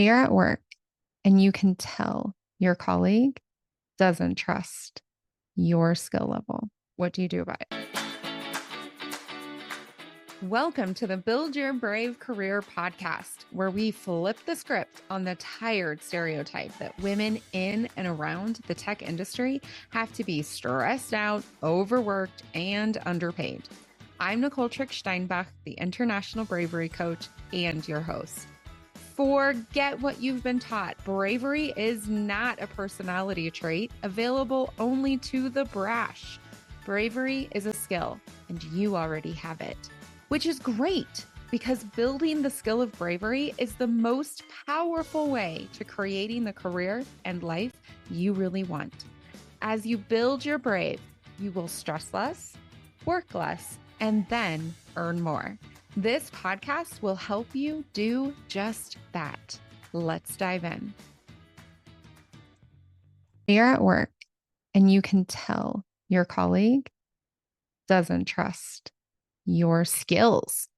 You're at work and you can tell your colleague doesn't trust your skill level. What do you do about it? Welcome to the Build Your Brave Career podcast, where we flip the script on the tired stereotype that women in and around the tech industry have to be stressed out, overworked, and underpaid. I'm Nicole Trick-Steinbach, the International Bravery Coach and your host. Forget what you've been taught. Bravery is not a personality trait available only to the brash. Bravery is a skill, and you already have it, which is great because building the skill of bravery is the most powerful way to creating the career and life you really want. As you build your brave, you will stress less, work less, and then earn more. This podcast will help you do just that. Let's dive in. You're at work and you can tell your colleague doesn't trust your skills.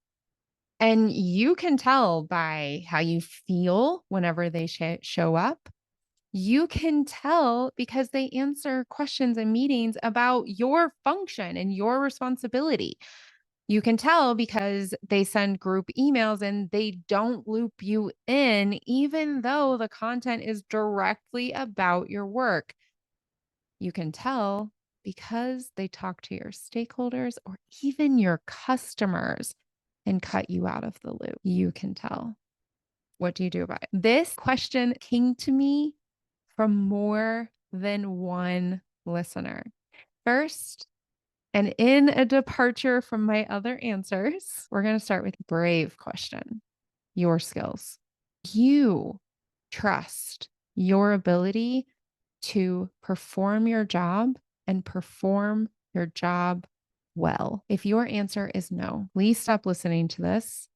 And you can tell by how you feel whenever they show up. You can tell because they answer questions in meetings about your function and your responsibility. You can tell because they send group emails and they don't loop you in, even though the content is directly about your work. You can tell because they talk to your stakeholders or even your customers and cut you out of the loop. You can tell. What do you do about it? This question came to me from more than one listener. First, and in a departure from my other answers, we're going to start with brave question. Your skills. You trust your ability to perform your job and perform your job well. If your answer is no, please stop listening to this.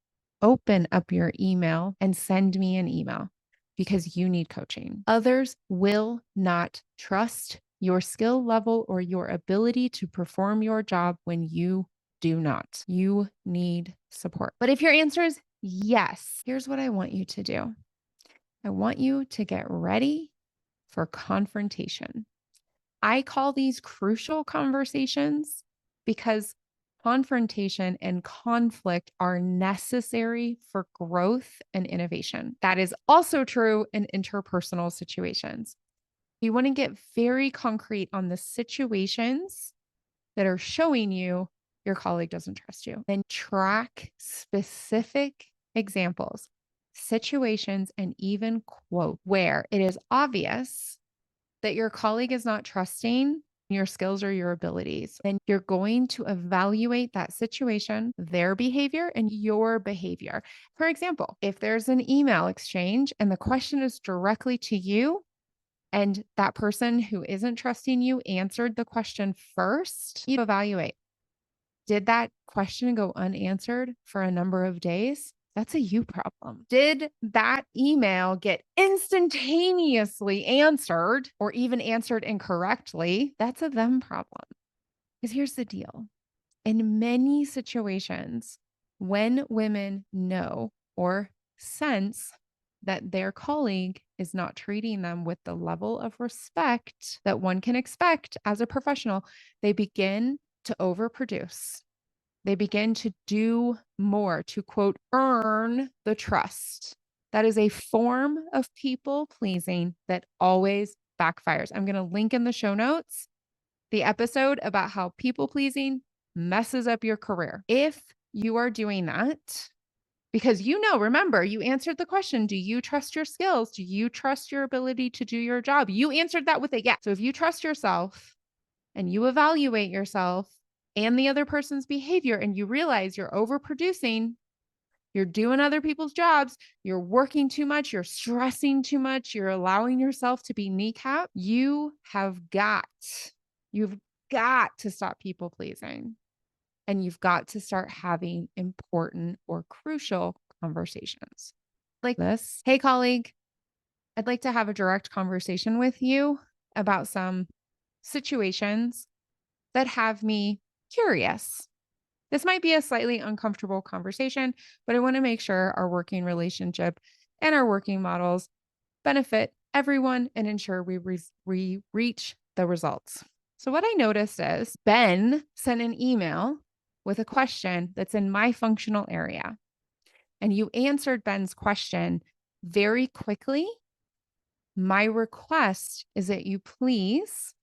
Open up your email and send me an email because you need coaching. Others will not trust your skill level or your ability to perform your job when you do not. You need support. But if your answer is yes, here's what I want you to do. I want you to get ready for confrontation. I call these crucial conversations because confrontation and conflict are necessary for growth and innovation. That is also true in interpersonal situations. You want to get very concrete on the situations that are showing you your colleague doesn't trust you. Then track specific examples, situations, and even quote where it is obvious that your colleague is not trusting your skills or your abilities. Then you're going to evaluate that situation, their behavior, and your behavior. For example, if there's an email exchange and the question is directly to you, and that person who isn't trusting you answered the question first, you evaluate. Did that question go unanswered for a number of days? That's a you problem. Did that email get instantaneously answered or even answered incorrectly? That's a them problem. Because here's the deal. In many situations, when women know or sense that their colleague is not treating them with the level of respect that one can expect as a professional, they begin to overproduce. They begin to do more to, quote, earn the trust. That is a form of people pleasing that always backfires. I'm going to link in the show notes the episode about how people pleasing messes up your career. If you are doing that, because remember, you answered the question, do you trust your skills? Do you trust your ability to do your job? You answered that with a yes. So if you trust yourself and you evaluate yourself and the other person's behavior and you realize you're overproducing, you're doing other people's jobs, you're working too much, you're stressing too much, you're allowing yourself to be kneecapped, you've got to stop people pleasing. And you've got to start having important or crucial conversations like this. Hey, colleague, I'd like to have a direct conversation with you about some situations that have me curious. This might be a slightly uncomfortable conversation, but I want to make sure our working relationship and our working models benefit everyone and ensure we reach the results. So what I noticed is Ben sent an email with a question that's in my functional area, and you answered Ben's question very quickly. My request is that you please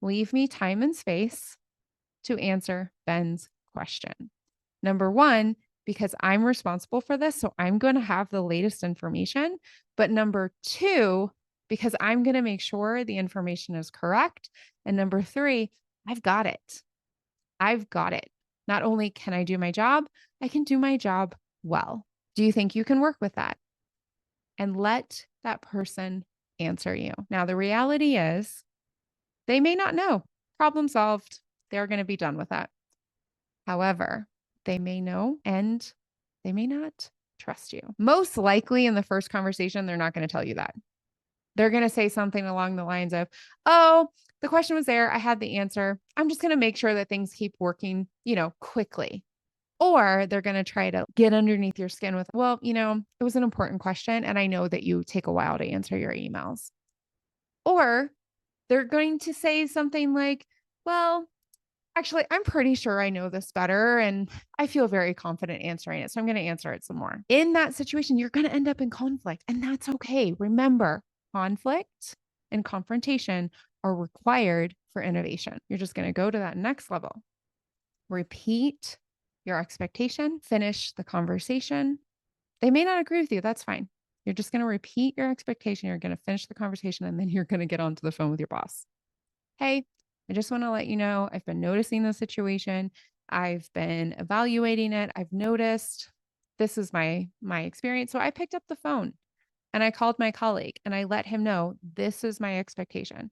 leave me time and space to answer Ben's question. Number one, because I'm responsible for this, so I'm going to have the latest information. But number two, because I'm going to make sure the information is correct. And number three, I've got it. I've got it. Not only can I do my job, I can do my job well. Do you think you can work with that? And let that person answer you. Now, the reality is they may not know. Problem solved. They're going to be done with that. However, they may know and they may not trust you. Most likely in the first conversation, they're not going to tell you that. They're going to say something along the lines of, oh, the question was there. I had the answer. I'm just going to make sure that things keep working, quickly. Or they're going to try to get underneath your skin with, well, it was an important question. And I know that you take a while to answer your emails. Or they're going to say something like, well, actually, I'm pretty sure I know this better and I feel very confident answering it. So I'm going to answer it some more. In that situation, you're going to end up in conflict, and that's okay. Remember, conflict and confrontation are required for innovation. You're just going to go to that next level. Repeat your expectation, finish the conversation. They may not agree with you. That's fine. You're just going to repeat your expectation. You're going to finish the conversation, and then you're going to get onto the phone with your boss. Hey, I just want to let you know, I've been noticing the situation. I've been evaluating it. I've noticed this is my experience. So I picked up the phone and I called my colleague and I let him know this is my expectation.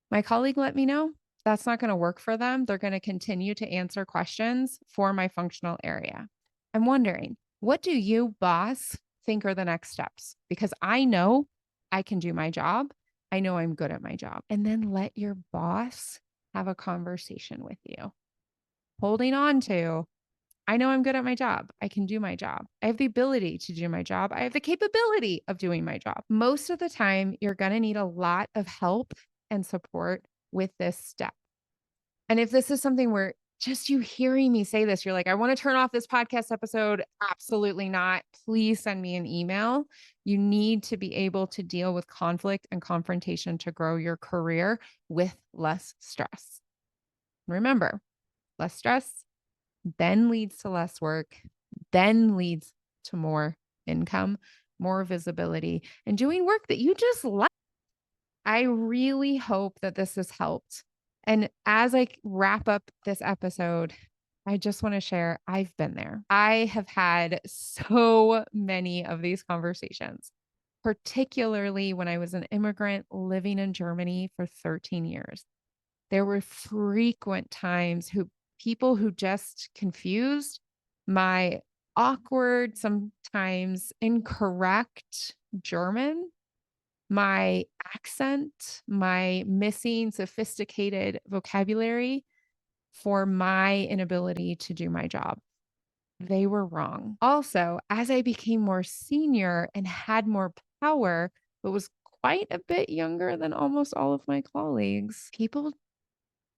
My colleague let me know that's not going to work for them. They're going to continue to answer questions for my functional area. I'm wondering, what do you, boss, think are the next steps? Because I know I can do my job. I know I'm good at my job. And then let your boss have a conversation with you. Holding on to, I know I'm good at my job. I can do my job. I have the ability to do my job. I have the capability of doing my job. Most of the time, you're going to need a lot of help and support with this step. And if this is something where just you hearing me say this, you're like, I want to turn off this podcast episode. Absolutely not. Please send me an email. You need to be able to deal with conflict and confrontation to grow your career with less stress. Remember, less stress then leads to less work, then leads to more income, more visibility, and doing work that you just like. I really hope that this has helped. And as I wrap up this episode, I just want to share I've been there. I have had so many of these conversations, particularly when I was an immigrant living in Germany for 13 years. There were frequent times people who just confused my awkward, sometimes incorrect German, my accent, my missing sophisticated vocabulary for my inability to do my job. They were wrong. Also, as I became more senior and had more power, but was quite a bit younger than almost all of my colleagues, people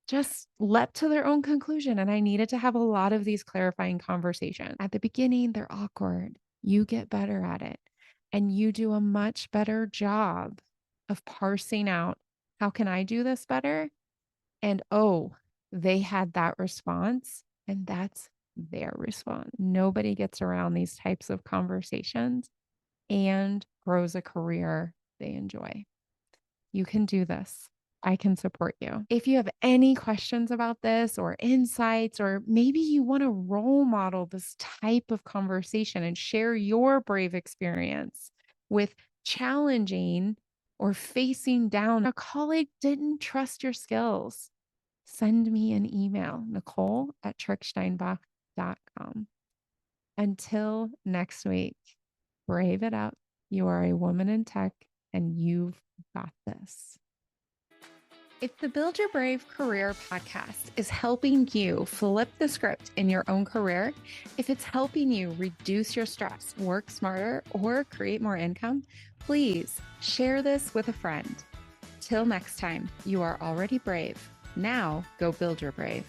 just leapt to their own conclusion. And I needed to have a lot of these clarifying conversations. At the beginning, they're awkward. You get better at it. And you do a much better job of parsing out, how can I do this better? And oh, they had that response. And that's their response. Nobody gets around these types of conversations and grows a career they enjoy. You can do this. I can support you. If you have any questions about this or insights, or maybe you want to role model this type of conversation and share your brave experience with challenging or facing down a colleague didn't trust your skills, send me an email, nicole@tricksteinbach.com. Until next week, brave it up. You are a woman in tech and you've got this. If the Build Your Brave Career podcast is helping you flip the script in your own career, if it's helping you reduce your stress, work smarter, or create more income, please share this with a friend. Till next time, you are already brave. Now go build your brave.